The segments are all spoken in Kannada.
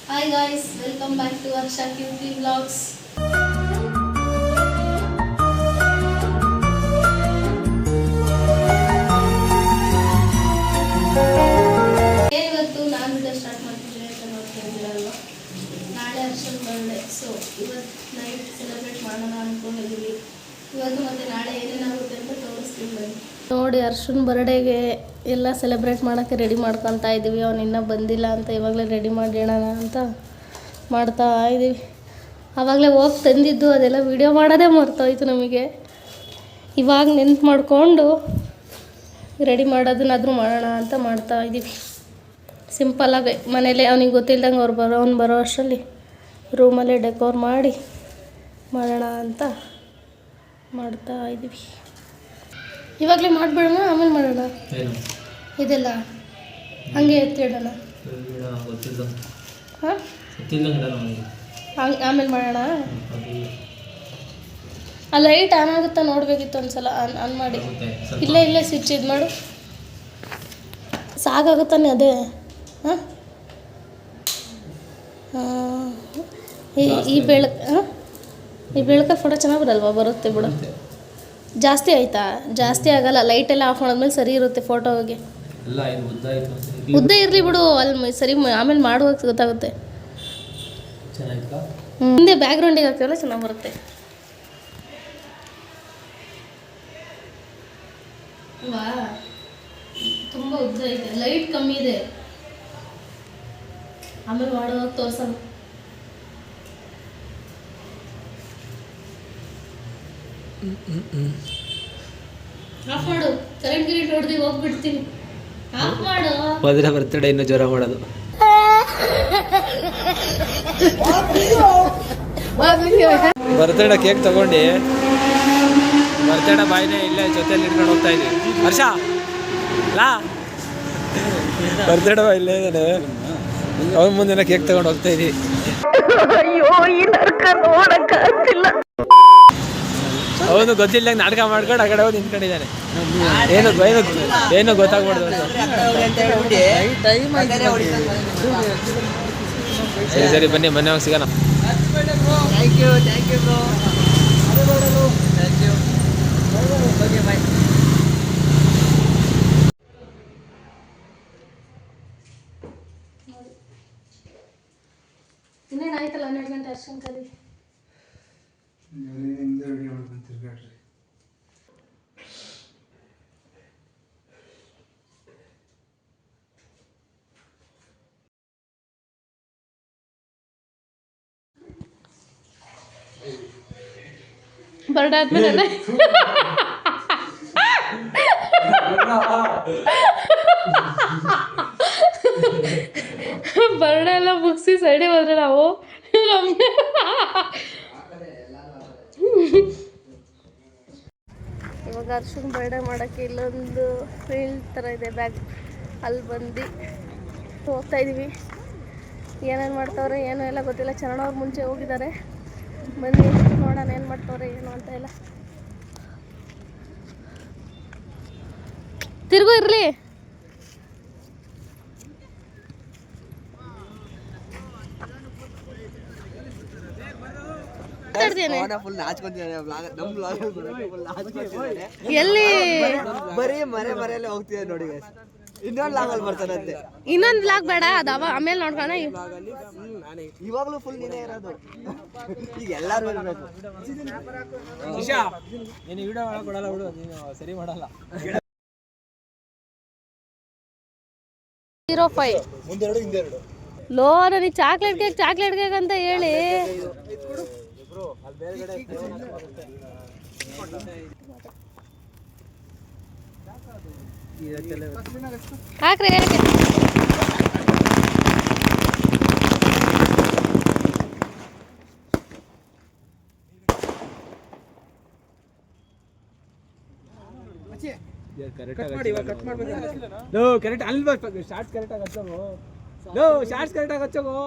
Hi guys, welcome back to Arsha QT Vlogs. ಇವತ್ತು ನಾನು ವಿಡಿಯೋ ಸ್ಟಾರ್ಟ್ ಮಾಡ್ತಿದ್ದೀನಿ ಅಂತ ನೋಡ್ತಿದ್ದೀರಲ್ವ. ನಾಳೆ ಅರ್ಶನ್ ಬರ್ಡೇ, ಸೊ ಇವತ್ತು ನೈಟ್ ಸೆಲೆಬ್ರೇಟ್ ಮಾಡೋಣ ಅಂದ್ಕೊಂಡಿದ್ದೀವಿ. ಇವತ್ತು ಮತ್ತು ನಾಳೆ ಏನೇನಾಗುತ್ತೆ ಅಂತ ತೋರಿಸ್ತೀನಿ ಬನ್ನಿ. ನೋಡಿ, ಅರ್ಶನ್ ಬರ್ಡೇಗೆ ಎಲ್ಲ ಸೆಲೆಬ್ರೇಟ್ ಮಾಡೋಕ್ಕೆ ರೆಡಿ ಮಾಡ್ಕೊತಾ ಇದ್ದೀವಿ. ಅವ್ನು ಇನ್ನೂ ಬಂದಿಲ್ಲ ಅಂತ ಇವಾಗಲೇ ರೆಡಿ ಮಾಡಿಡೋಣ ಅಂತ ಮಾಡ್ತಾ ಇದ್ದೀವಿ. ಆವಾಗಲೇ ಹೋಗಿ ತಂದಿದ್ದು ಅದೆಲ್ಲ ವೀಡಿಯೋ ಮಾಡೋದೇ ಮರ್ತೋಯ್ತು ನಮಗೆ. ಇವಾಗ ನೆನ್ಪು ಮಾಡಿಕೊಂಡು ರೆಡಿ ಮಾಡೋದನ್ನಾದರೂ ಮಾಡೋಣ ಅಂತ ಮಾಡ್ತಾ ಇದ್ದೀವಿ. ಸಿಂಪಲ್ಲಾಗಿ ಮನೇಲಿ ಅವ್ನಿಗೆ ಗೊತ್ತಿಲ್ದಂಗೆ ಅವ್ನು ಬರೋ ಅಷ್ಟರಲ್ಲಿ ರೂಮಲ್ಲೇ ಡೆಕೋರ್ ಮಾಡಿ ಮಾಡೋಣ ಅಂತ ಮಾಡ್ತಾ ಇದ್ದೀವಿ. ಇವಾಗಲೇ ಮಾಡಿಬಿಡೋಣ, ಆಮೇಲೆ ಮಾಡೋಣ. ಇದೆಲ್ಲ ಹಂಗೆ ಎತ್ತಿಡೋಣ. ಹಾಂ, ಆಮೇಲೆ ಮಾಡೋಣ. ಆ ಲೈಟ್ ಆನ್ ಆಗುತ್ತಾ ನೋಡಬೇಕಿತ್ತು ಒಂದ್ಸಲ. ಆನ್ ಮಾಡಿ. ಇಲ್ಲೇ ಸ್ವಿಚ್ ಇದು ಮಾಡು. ಸಾಕಾಗುತ್ತಾನೆ ಅದೇ. ಹಾಂ, ಈ ಬೆಳಕ ಫೋಟೋ ಚೆನ್ನಾಗಿ ಬರಲ್ವಾ? ಬರುತ್ತೆ ಬಿಡು. ಜಾಸ್ತಿ ಆಯ್ತಾ? ಜಾಸ್ತಿ ಆಗಲ್ಲ. ಲೈಟೆಲ್ಲ ಆಫ್ ಮಾಡಿದ್ಮೇಲೆ ಸರಿ ಇರುತ್ತೆ ಫೋಟೋಗೆ. ಉದ್ದ ಇರಲಿ ಬಿಡು, ಅಲ್ಲಿ ಸರಿ ಆಮೇಲೆ ಮಾಡುವಾಗ ಗೊತ್ತಾಗುತ್ತೆ. ಹಿಂದೆ ಬ್ಯಾಕ್ಗ್ರೌಂಡಿಗೆ ಹಾಕ್ತೀವಲ್ಲ, ಚೆನ್ನಾಗಿ ಬರುತ್ತೆ. ವಾ, ತುಂಬ ಉದ್ದ ಇದೆ, ಲೈಟ್ ಕಮ್ಮಿ ಇದೆ. ಆಮೇಲೆ ಮಾಡುವಾಗ ತೋರ್ಸೋಣ. ಆಫ್ ಮಾಡು. ಕರೆಂಟ್ ಗಿರೆಂಟ್ ಹೊಡೆದು ಹೋಗ್ಬಿಡ್ತೀನಿ. ಆಫ್ ಮಾಡು. ಹೋದ್ರೆ ಬರ್ತಡೆ ಇನ್ನೂ ಜ್ವರ ಮಾಡೋದು. ಬರ್ತಡೆ ಕೇಕ್ ತಗೊಂಡು ಬರ್ತಡೆ ಬಾಯಿನೇ ಇಲ್ಲೇ ಜೊತೆಲಿ ಇಟ್ಕೊಂಡು ಹೋಗ್ತಾ ಇದೀವಿ. ಹರ್ಷ ಲಾ ಬರ್ತಡೆ ಬಾಯ್ ಇಲ್ಲೇ ಇದ್ದಾನೆ. ಅವನ ಮುಂದೆ ಕೇಕ್ ತಗೊಂಡು ಹೋಗ್ತಾ ಇದೀವಿ. ಅವನು ಗೊತ್ತಿಲ್ಲಂಗೆ ನಾಟಕ ಮಾಡ್ಕೊಂಡು ಆ ಕಡೆ ಹೋಗಿ ನಿಂತ್ಕೊಂಡಿದ್ದಾನೆ. ಏನು ಗೊತ್ತಾಗ್ಬಾರ್ದು ಅಂತ. ಸರಿ ಬನ್ನಿ, ಮೊನ್ನೆ ಹೋಗಿ ಸಿಗೋಣ. ಇನ್ನೇನಾಯ್ತಲ್ಲ 12 ಗಂಟೆ ಅರ್ಶನ್ ಕಲಿ. ಬರ್ಡೇ ಆದ್ಮೇಲೆ ಬರ್ಡೇ ಎಲ್ಲ ಮುಗಿಸಿ ಸೈಡಿಗೆ ಹೋದ್ರೆ ನಾವು ಇವಾಗ ಅರ್ಶನ್ ಬರ್ಡೇ ಮಾಡೋಕ್ಕೆ ಇಲ್ಲೊಂದು ಫೀಲ್ಡ್ ಥರ ಇದೆ, ಬ್ಯಾಗ್. ಅಲ್ಲಿ ಬಂದು ಹೋಗ್ತಾ ಇದ್ದೀವಿ. ಏನೇನು ಮಾಡ್ತಾವ್ರೆ ಏನೋ ಎಲ್ಲ ಗೊತ್ತಿಲ್ಲ. ಚರಣವ್ರು ಮುಂಚೆ ಹೋಗಿದ್ದಾರೆ. ಬನ್ನಿ ನೋಡೋಣ ಏನು ಮಾಡ್ತಾವ್ರೆ ಏನು ಅಂತ ಎಲ್ಲ. ತಿರುಗು ಇರಲಿ. ಎಲ್ಲಿ ಬರೀ ಮರೆಯಲ್ಲಿ ಹೋಗ್ತಿದೆ ನೋಡಿ. ಇನ್ನೊಂದು ಲಾಗಲ್ಲಿ ಬರ್ತಾನಂತೆ. ಇನ್ನೊಂದು ಬ್ಲಾಗ್ ಬೇಡ, ಅದು ಆಮೇಲೆ ನೋಡ್ಕೋಣ. ಇವಾಗಲೂ ಫುಲ್ ನೀನೇ ಇರೋದು. ಈಗ ಎಲ್ಲರೂ ಇರಬೇಕು. ನೀನು ವಿಡಿಯೋ ಮಾಡಕ್ ಕೊಡಲ್ಲ ಬಿಡು, ನೀನು ಸರಿ ಮಾಡಲ್ಲ. 05 ಲೋ, ನನಗೆ ಚಾಕ್ಲೇಟ್ ಕೇಕ್ ಅಂತ ಹೇಳಿ ಹಾಕ್ರಿ. ಕರೆಕ್ಟ್ ಅಲ್ಲಿ ಶಾರ್ಟ್ಸ್ ಕರೆಕ್ಟ್ ಆಗಿ ಹಚ್ಚೋಗು. ಶಾರ್ಟ್ಸ್ ಕರೆಕ್ಟ್ ಆಗಿ ಹಚ್ಚೋಗು.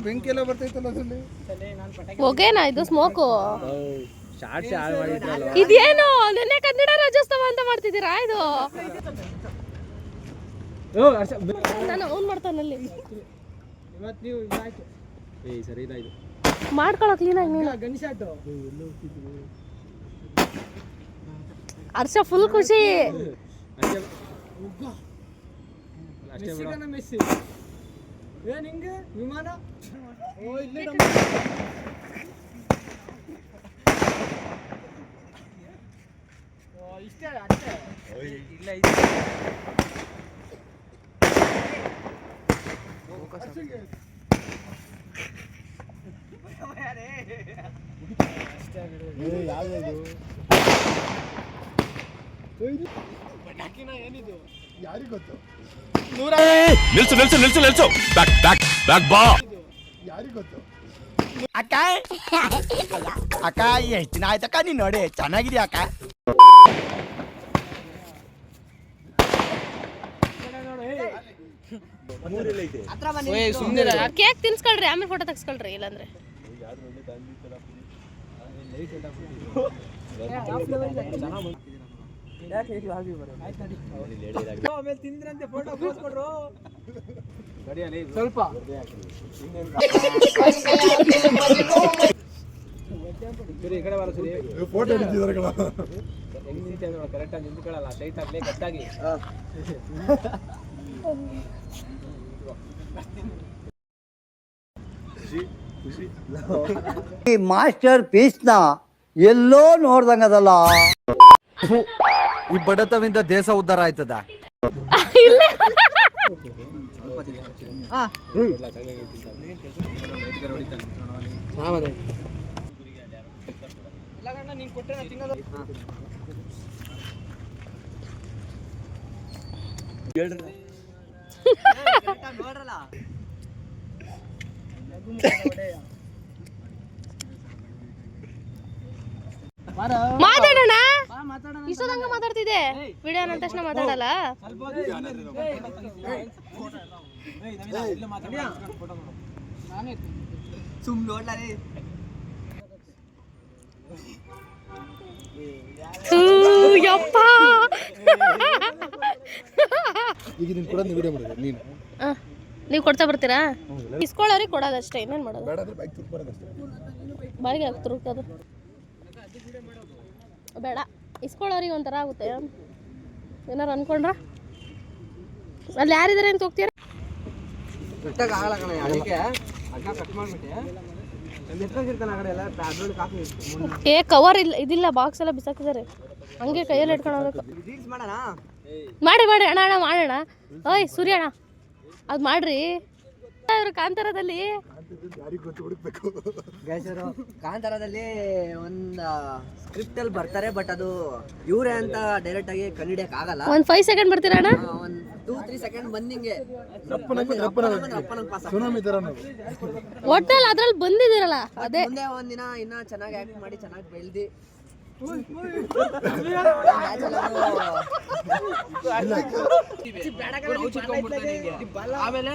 ಬೆಂಕಿ ಎಲ್ಲ ಬರ್ತೈತಲ್ಲ ಅದ್ರಲ್ಲಿ. ಹೊಗೆನಾ ಇದು? ಸ್ಮೋಕು ಶಾರ್ಟ್ಸ್ ಹಾಳು ಮಾಡಿದ್ರಲ್ಲ. ಇದೇನು ನೆನ್ನೆ ಕನ್ನಡ ರಾಜ್ಯೋತ್ಸವ ಅಂತ ಮಾಡ್ತಿದ್ದೀರಾ ಇದು? ನಾನು ಅವ್ನು ಮಾಡ್ತಾನಲ್ಲಿ ಮಾಡ್ಕೊಳ್ಳೋ ಕ್ಲೀನಾಗಿ ನೀನು. ಹರ್ಷ ಫುಲ್ ಖುಷಿ. ವಿಮಾನ ಯಾರಿಗೆ ಗೊತ್ತು? ನಿಲ್ಸು ನಿಲ್ಸು ನಿಲ್ಸು ನಿಲ್ಸು ಬ್ಯಾಕ್ ಬ್ಯಾಕ್ ಬ್ಯಾಕ್ ಬಾ ಯಾರಿಗೆ ಗೊತ್ತು? ಅಕ್ಕ ಅಕ್ಕ ಎಷ್ಟು ದಿನ ಆಯ್ತಕ್ಕ ನೀನ್ ನೋಡಿ ಚೆನ್ನಾಗಿದ್ಯಾ ಅಕ್ಕ? ಕೇಕ್ ತಿನ್ಸ್ಕೊಳ್ರಿ, ಆಮೇಲೆ ಫೋಟೋ ತೆಗ್ಸ್ಕೊಳ್ರಿ. ಇಲ್ಲಾಂದ್ರೆ ಸ್ವಲ್ಪ ಈ ಕಡೆ ಬರೋ ಸರಿ. ಫೋಟೋ ಹಿಡಿದಿದ್ದಾರೆ ಕಣ. ಹೆಂಗ್ ನಿಂತೆ ನೋಡ, ಕರೆಕ್ಟಾಗಿ ನಿಂತ್ಕೊಳ್ಳಲ್ಲ, ಟೈಟ್ ಆಗ್ಲಿ ಕಟ್ಟಾಗಿ. ಈ ಮಾಸ್ಟರ್ ಪೀಸ್ನ ಎಲ್ಲೋ ನೋಡ್ದಂಗದಲ್ಲ. ಈ ಬಡತವಿಂದ ದೇಶ ಉದ್ಧಾರ ಆಯ್ತದ? ಮಾತಾಡೋಣ. ಇಷ್ಟೊಂದಂಗ ಮಾತಾಡ್ತಿದ್ದೆ, ವಿಡಿಯೋ ಅಂದ ತಕ್ಷಣ ಮಾತಾಡಲ್ಲ. ಯಪ್ಪ ಈಗ ನೀನು ಕೂಡ ವಿಡಿಯೋ ಮಾಡಿದ್ರೆ ನೀನು ನೀವು ಕೊಡ್ತಾ ಬರ್ತೀರಾ? ಇಸ್ಕೊಳ್ಳೋರಿಗೆ ಕೊಡೋದಷ್ಟೇ, ಇನ್ನೇನು ಮಾಡೋದು? ಬೇಡ ಅಂದ್ರೆ ಬೈಕ್ ತುರ್ಬಾರದಷ್ಟೇ. ಬಾಯಿಗೆ ಹಾಕಿ ತುರುಕೋದು ಬೇಡ. ಇಸ್ಕೊಳ್ಳೋರಿಗೆ ಒಂಥರ ಆಗುತ್ತೆ. ಏನಾರು ಅನ್ಕೊಂಡ್ರ ಅಲ್ಲಿ ಯಾರಿದ್ದಾರೆ ಅಂತ ಹೋಗ್ತೀರಾ? ಏ ಕವರ್ ಇಲ್ಲ, ಇದಿಲ್ಲ, ಬಾಕ್ಸ್ ಎಲ್ಲ ಬಿಸಾಕಿದ್ದಾರೆ. ಹಂಗೆ ಕೈಯಲ್ಲಿ ಇಟ್ಕೊಂಡು ಹೋಗ್ಬೇಕು. ಮಾಡಿ ಮಾಡಿ ಅಣ್ಣ ಅಣ್ಣ ಮಾಡೋಣ. ಓಯ್ ಸೂರ್ಯ ಅಣ್ಣ ಅದು ಮಾಡ್ರಿ. ಇವರು ಕಾಂತಾರದಲ್ಲಿ ಕಾಂತಾರದಲ್ಲಿ ಒಂದು ಸ್ಕ್ರಿಪ್ಟ್ ಅಲ್ಲಿ ಬರ್ತಾರೆ, ಬಟ್ ಅದು ಇವರೇ ಅಂತ ಡೈರೆಕ್ಟ್ ಆಗಿ ಕಂಡಿಡಿಯಕ್ ಆಗಲ್ಲ. ಒಂದು 5 ಸೆಕೆಂಡ್ ಬರ್ತೀರಾ ಅಣ್ಣ? ಒಂದು 2-3 ಸೆಕೆಂಡ್ ಬಂದಿಂಗೆ ಸುನಾಮಿ ತರ ನಾವು ಒಟ್ಟಲ್ಲಿ ಅದ್ರಲ್ಲಿ ಬಂದಿದ್ದೀರಲ್ಲ ಅದೇ. ಮುಂದೆ ಒಂದಿನ ಇನ್ನ ಚೆನ್ನಾಗಿ ಆಕ್ಟ್ ಮಾಡಿ ಚೆನ್ನಾಗಿ ಬೆಳ್ದಿ ಆಮೇಲೆ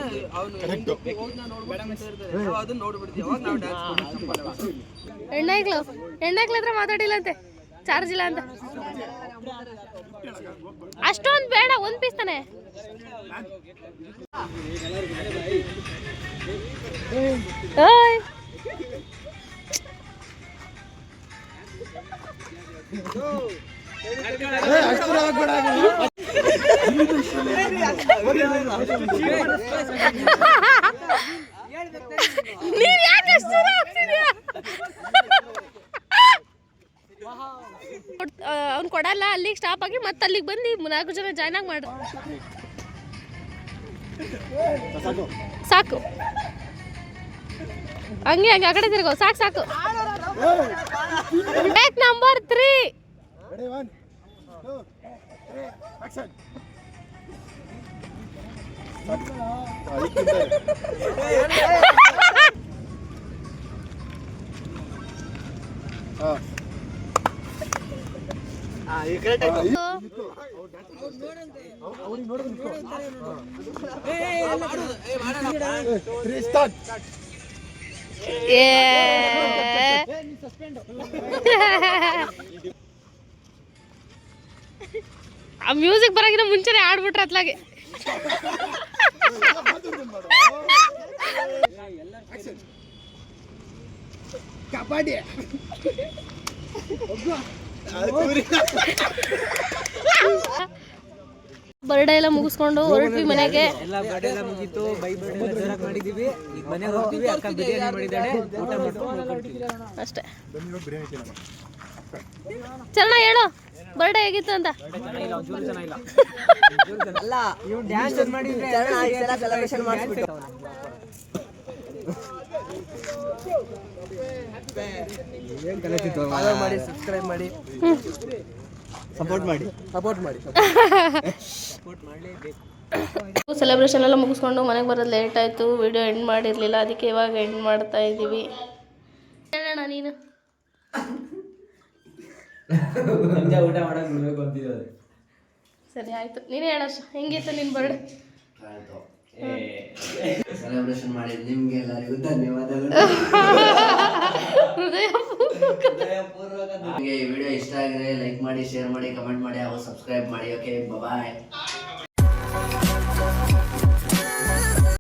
ಹೆಣ್ಣಾಗ್ಲ ಹತ್ರ ಮಾತಾಡಿಲ್ಲಂತೆ, ಚಾರ್ಜ್ ಇಲ್ಲ ಅಂತ. ಅಷ್ಟೊಂದು ಬೇಡ, ಒಂದ್ ಪೀಸ್ ತಾನೆ. ಓಯ್ ನೀನ್ ಯಾಕೆ ಅಷ್ಟು ದೂರ ಹೋಗ್ತಿದ್ಯಾ? ಅವ್ನು ಕೊಡಲ್ಲ, ಅಲ್ಲಿಗೆ ಸ್ಟಾಪ್ ಆಗಿ ಮತ್ತೆ ಅಲ್ಲಿಗೆ ಬಂದು 4 ಜನ ಜಾಯ್ನ್ ಆಗಿ ಮಾಡ್ರಿ. ಸಾಕು, ಹಂಗೆ ಹಂಗೆ ಆ ಕಡೆ ತಿರ್ಗೋ. ಸಾಕು ಸಾಕು. Back number 3. Ready, 1, 2, 3, action. Restart. ಆ ಮ್ಯೂಸಿಕ್ ಬರೋಗಿನ ಮುಂಚೆನೆ ಆಡ್ಬಿಟ್ರೆ ಅತ್ಲಾಗೆ. ಕಬಡ್ಡಿ ಬರ್ಡೇ ಎಲ್ಲ ಮುಗಿಸ್ಕೊಂಡು ಹೊರಟ್ವಿ ಮನೆಗೆ. ಎಲ್ಲ ಬರ್ಡೇ ಎಲ್ಲ ಮುಗೀತು, ಬೈ ಬರ್ಡೇ ಎಲ್ಲ ಜೋರಾಗಿ ಮಾಡಿದೀವಿ. ಈಗ ಮನೆಗೆ ಹೋಗ್ತೀವಿ. ಅಕ್ಕ ಬಿರಿಯಾನಿ ಮಾಡಿದ್ದಾಳೆ, ಊಟ ಮಾಡ್ಕೊಂಡು ಹೋಗ್ತೀವಿ ಅಷ್ಟೇ. ಬಿರಿಯಾನಿ ತಿನ್ನೋಣ. ಚರಣ ಹೇಳು ಬರ್ಡೇ ಹೇಗಿತ್ತು ಅಂತ. ಚೆನ್ನಾಗಿಲ್ಲ, ಒಂಚೂರು ಚೆನ್ನಾಗಿಲ್ಲ. ಅಲ್ಲ ಇವ್ ಡ್ಯಾನ್ಸ್ ಮಾಡಿದ್ರೆ ಸೆಲೆಬ್ರೇಷನ್ ಮಾಡಿಸ್ಬಿಟ್ಟು ಫಾಲೋ ಮಾಡಿ, ಸಬ್ಸ್ಕ್ರೈಬ್ ಮಾಡಿ, ಸಪೋರ್ಟ್ ಮಾಡಿ. ಸೆಲೆಬ್ರೇಷನ್ ಎಲ್ಲ ಮುಗಿಸ್ಕೊಂಡು ಮನೆಗೆ ಬರೋದು ಲೇಟ್ ಆಯಿತು. ವಿಡಿಯೋ ಎಂಡ್ ಮಾಡಿರಲಿಲ್ಲ, ಅದಕ್ಕೆ ಇವಾಗ ಎಂಡ್ ಮಾಡ್ತಾ ಇದ್ದೀವಿ. ಹೇಳೋಣ ನೀನು. ಊಟ ಮಾಡಕ್ ಬಿಡ್ಬೇಕು ಅಂತಿದ್ದಾರೆ. ಸರಿ ಆಯಿತು, ನೀನೇ ಹೇಳೋಷ್ಟು ಹೆಂಗಿತ್ತು ನಿನ್ನ ಬರ್ಡೇ? ಸೆಲೆಬ್ರೇಷನ್ ಮಾಡಿದ್ ನಿಮ್ಗೆ ಎಲ್ಲರಿಗೂ ಧನ್ಯವಾದಗಳು. ನಿಮಗೆ ಈ ವಿಡಿಯೋ ಇಷ್ಟ ಆಗಿದ್ರೆ ಲೈಕ್ ಮಾಡಿ, ಶೇರ್ ಮಾಡಿ, ಕಮೆಂಟ್ ಮಾಡಿ ಹಾಗೂ ಸಬ್ಸ್ಕ್ರೈಬ್ ಮಾಡಿ. ಓಕೆ, ಬಾಯ್.